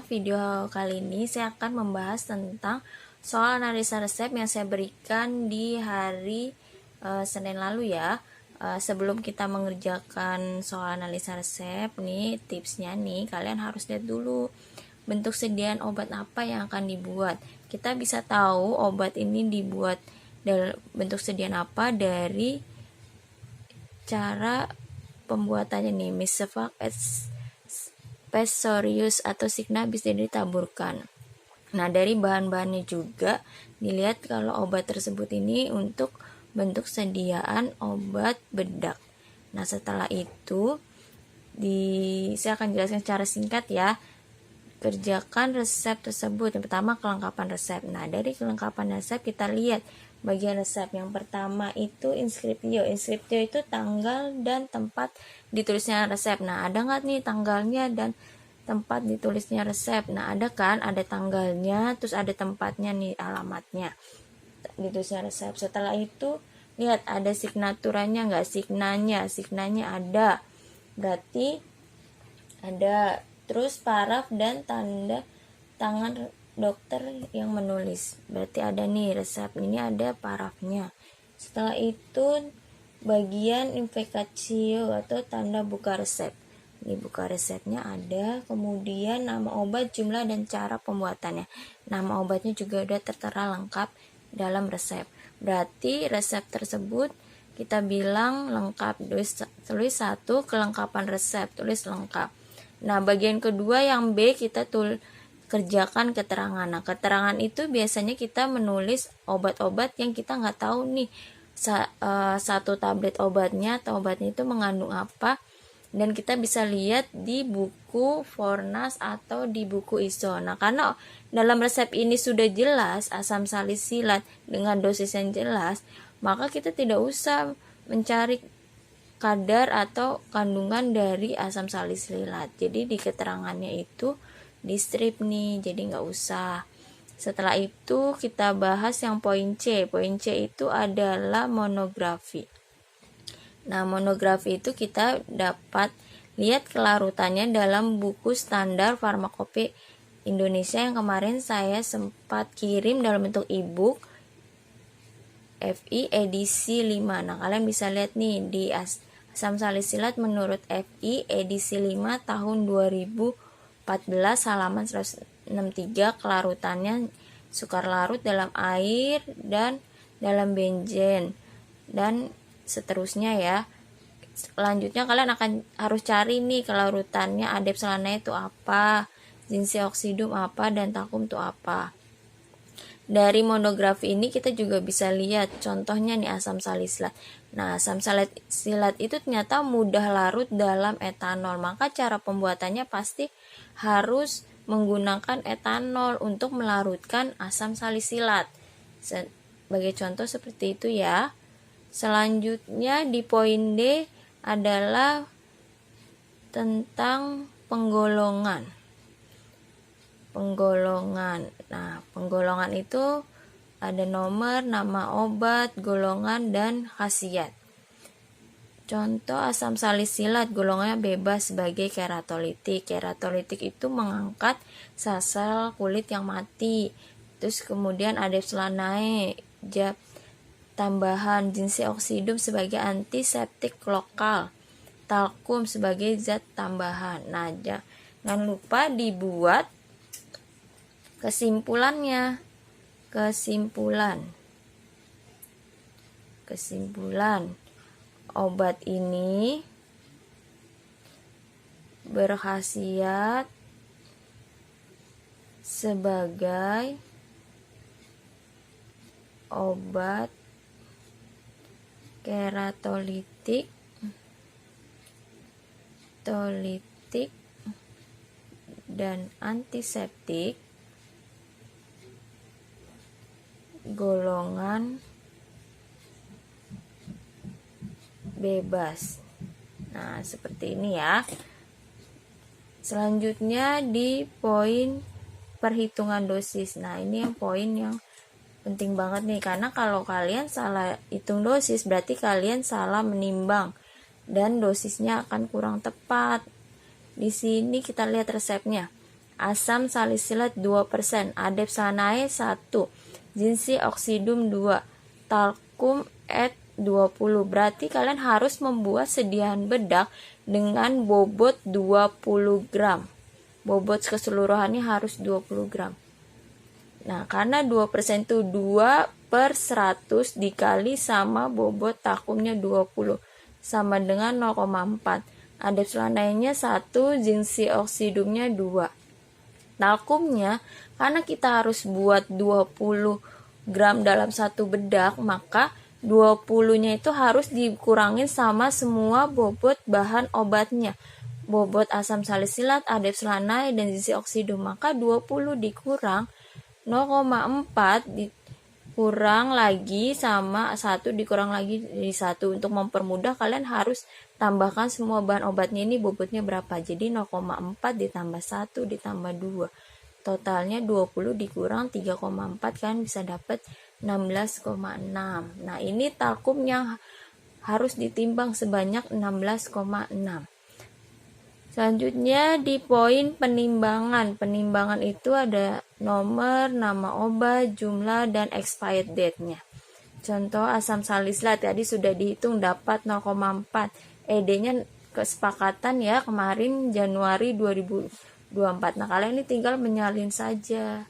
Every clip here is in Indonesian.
video kali ini saya akan membahas tentang soal analisa resep yang saya berikan di hari Senin lalu ya. Sebelum kita mengerjakan soal analisa resep nih, tipsnya nih, kalian harus lihat dulu bentuk sediaan obat apa yang akan dibuat. Kita bisa tahu obat ini dibuat dalam bentuk sediaan apa dari cara pembuatannya nih. Misovac Pessorius atau Signa bisa ditaburkan. Nah, dari bahan-bahannya juga dilihat kalau obat tersebut ini untuk bentuk sediaan obat bedak. Nah, setelah itu saya akan jelaskan secara singkat ya. Kerjakan resep tersebut. Yang pertama, kelengkapan resep. Nah, dari kelengkapan resep kita lihat bagian resep. Yang pertama itu inscriptio. Inscriptio itu tanggal dan tempat ditulisnya resep. Nah, ada nggak nih tanggalnya dan tempat ditulisnya resep? Nah, ada kan? Ada tanggalnya, terus ada tempatnya nih, alamatnya ditulisnya resep. Setelah itu lihat ada signaturanya nggak? Signanya ada. Berarti ada. Terus paraf dan tanda tangan dokter yang menulis. Berarti ada nih resep. Ini ada parafnya. Setelah itu bagian invocatio atau tanda buka resep. Ini buka resepnya ada. Kemudian nama obat, jumlah, dan cara pembuatannya. Nama obatnya juga udah tertera lengkap dalam resep. Berarti resep tersebut kita bilang lengkap. Tulis 1, kelengkapan resep. Tulis lengkap. Nah, bagian kedua yang B kita kerjakan keterangan. Nah, keterangan itu biasanya kita menulis obat-obat yang kita nggak tahu nih satu tablet obatnya atau obatnya itu mengandung apa, dan kita bisa lihat di buku Fornas atau di buku ISO. Nah, karena dalam resep ini sudah jelas asam salisilat dengan dosis yang jelas, maka kita tidak usah mencari kadar atau kandungan dari asam salisilat. Jadi di keterangannya itu di strip nih, jadi nggak usah. Setelah itu kita bahas yang poin C. Poin C itu adalah monografi. Nah, monografi itu kita dapat lihat kelarutannya dalam buku standar farmakope Indonesia yang kemarin saya sempat kirim dalam bentuk e-book FI edisi 5. Nah, kalian bisa lihat nih di asam salisilat menurut FI edisi 5 tahun 2014 halaman 163, kelarutannya sukar larut dalam air dan dalam benzen dan seterusnya ya. Selanjutnya kalian akan harus cari nih kelarutannya adepsolana itu apa, zinseoxidum apa, dan takum itu apa. Dari monografi ini kita juga bisa lihat contohnya nih asam salisilat. Nah, asam salisilat itu ternyata mudah larut dalam etanol, maka cara pembuatannya pasti harus menggunakan etanol untuk melarutkan asam salisilat. Sebagai contoh seperti itu ya. Selanjutnya di poin D adalah tentang penggolongan. Nah, penggolongan itu ada nomor, nama obat, golongan, dan khasiat. Contoh asam salisilat golongannya bebas sebagai keratolitik. Keratolitik itu mengangkat sel kulit yang mati. Terus kemudian adepsolanae tambahan, zinseoxidum sebagai antiseptik lokal, talkum sebagai zat tambahan. Nah, jangan lupa dibuat kesimpulan obat ini berkhasiat sebagai obat keratolitik, dan antiseptik golongan bebas. Nah, seperti ini ya. Selanjutnya di poin perhitungan dosis. Nah, ini yang poin yang penting banget nih, karena kalau kalian salah hitung dosis berarti kalian salah menimbang dan dosisnya akan kurang tepat. Di sini kita lihat resepnya. asam salisilat 2%, adepsanae 1, zinsi oksidum 2, talkum et 20. Berarti kalian harus membuat sediaan bedak dengan bobot 20 gram. Bobot keseluruhannya harus 20 gram. Nah, karena 2% itu 2/100 dikali sama bobot talkumnya 20, sama dengan 0,4. Adepsanaenya 1, zinsi oksidumnya 2. Talkumnya, karena kita harus buat 20 gram dalam satu bedak, maka 20-nya itu harus dikurangin sama semua bobot bahan obatnya. Bobot asam salisilat, adepsanae, dan zinsi oksidum. Maka 20 dikurang 0,4 dikurang lagi sama 1 dikurang lagi dari 1. Untuk mempermudah, kalian harus tambahkan semua bahan obatnya ini bobotnya berapa. Jadi 0,4 ditambah 1 ditambah 2. Totalnya 20 dikurang 3,4, kan bisa dapat 16,6. Nah, ini talkum yang harus ditimbang sebanyak 16,6. Selanjutnya di poin penimbangan. Penimbangan itu ada nomor, nama obat, jumlah, dan expired date-nya. Contoh asam salisilat tadi sudah dihitung dapat 0,4. ED-nya kesepakatan ya kemarin Januari 2024. Nah, kalian ini tinggal menyalin saja.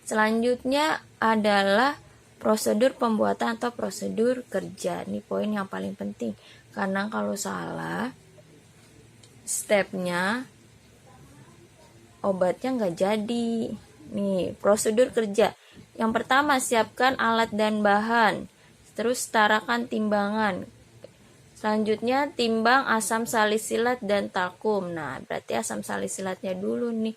Selanjutnya adalah prosedur pembuatan atau prosedur kerja. Ini poin yang paling penting. Karena kalau salah stepnya obatnya nggak jadi. Nih, prosedur kerja. Yang pertama, siapkan alat dan bahan. Terus setarakan timbangan. Selanjutnya, timbang asam salisilat dan talkum. Nah, berarti asam salisilatnya dulu nih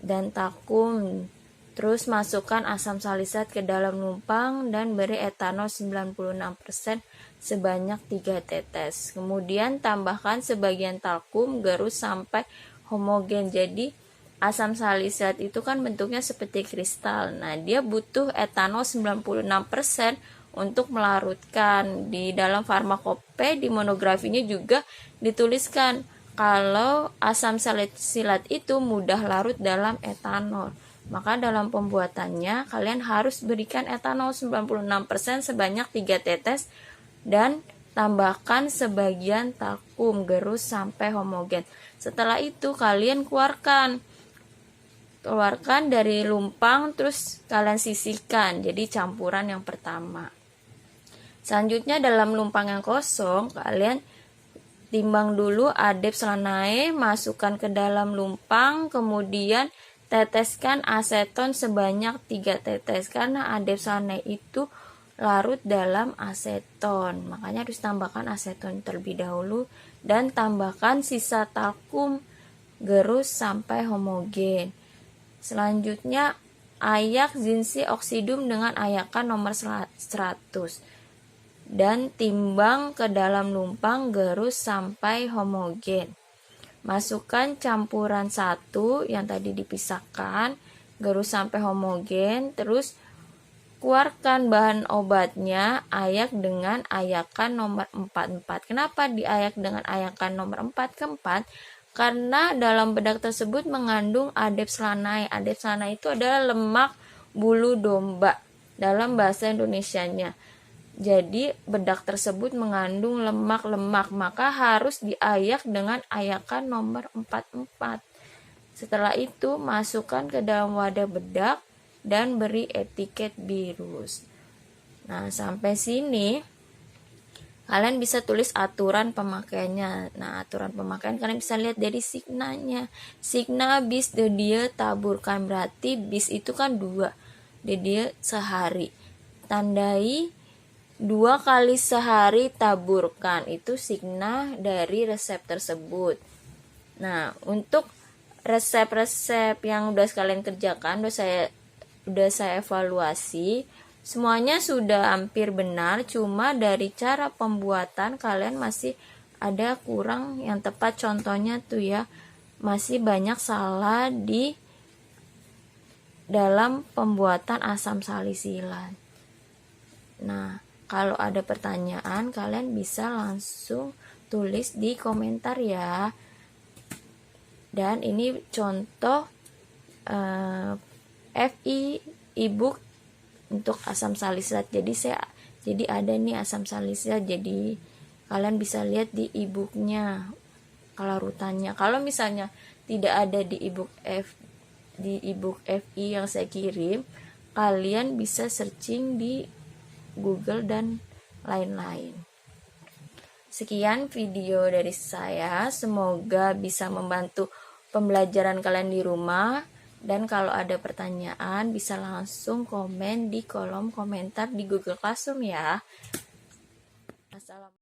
dan talkum. Terus masukkan asam salisilat ke dalam lumpang dan beri etanol 96% sebanyak 3 tetes. Kemudian tambahkan sebagian talkum, gerus sampai homogen. Jadi asam salisilat itu kan bentuknya seperti kristal. Nah, dia butuh etanol 96% untuk melarutkan. Di dalam farmakope di monografinya juga dituliskan kalau asam salisilat itu mudah larut dalam etanol. Maka dalam pembuatannya kalian harus berikan etanol 96% sebanyak 3 tetes dan tambahkan sebagian talkum, gerus sampai homogen. Setelah itu kalian keluarkan dari lumpang, terus kalian sisihkan. Jadi campuran yang pertama. Selanjutnya dalam lumpang yang kosong kalian timbang dulu adepsanae, masukkan ke dalam lumpang, kemudian teteskan aseton sebanyak 3 tetes. Karena adepsanae itu larut dalam aseton, makanya harus tambahkan aseton terlebih dahulu dan tambahkan sisa talkum, gerus sampai homogen. Selanjutnya ayak zinsi oksidum dengan ayakan nomor 100 dan timbang ke dalam lumpang, gerus sampai homogen. Masukkan campuran 1 yang tadi dipisahkan, gerus sampai homogen, terus keluarkan bahan obatnya, ayak dengan ayakan nomor 44. Kenapa diayak dengan ayakan nomor 44? Karena dalam bedak tersebut mengandung adepsanae. Adepsanae itu adalah lemak bulu domba dalam bahasa Indonesianya. Jadi bedak tersebut mengandung lemak-lemak, maka harus diayak dengan ayakan nomor 44. Setelah itu masukkan ke dalam wadah bedak dan beri etiket virus. Nah, sampai sini kalian bisa tulis aturan pemakaiannya. Nah, aturan pemakaian kalian bisa lihat dari signanya. Signa bis de dia taburkan, berarti bis itu kan 2. De dia sehari. Tandai 2 kali sehari taburkan, itu signa dari resep tersebut. Nah, untuk resep-resep yang udah kalian kerjakan, udah saya evaluasi, semuanya sudah hampir benar, cuma dari cara pembuatan kalian masih ada kurang yang tepat. Contohnya tuh ya, masih banyak salah di dalam pembuatan asam salisilat. Nah, kalau ada pertanyaan, kalian bisa langsung tulis di komentar ya. Dan ini contoh FI ebook untuk asam salisylat. Jadi ada nih asam salisylat. Jadi kalian bisa lihat di ebooknya larutannya. Kalau misalnya tidak ada di ebook FI yang saya kirim, kalian bisa searching di Google dan lain-lain. Sekian video dari saya, semoga bisa membantu pembelajaran kalian di rumah. Dan kalau ada pertanyaan bisa langsung komen di kolom komentar di Google Classroom ya. Assalamualaikum.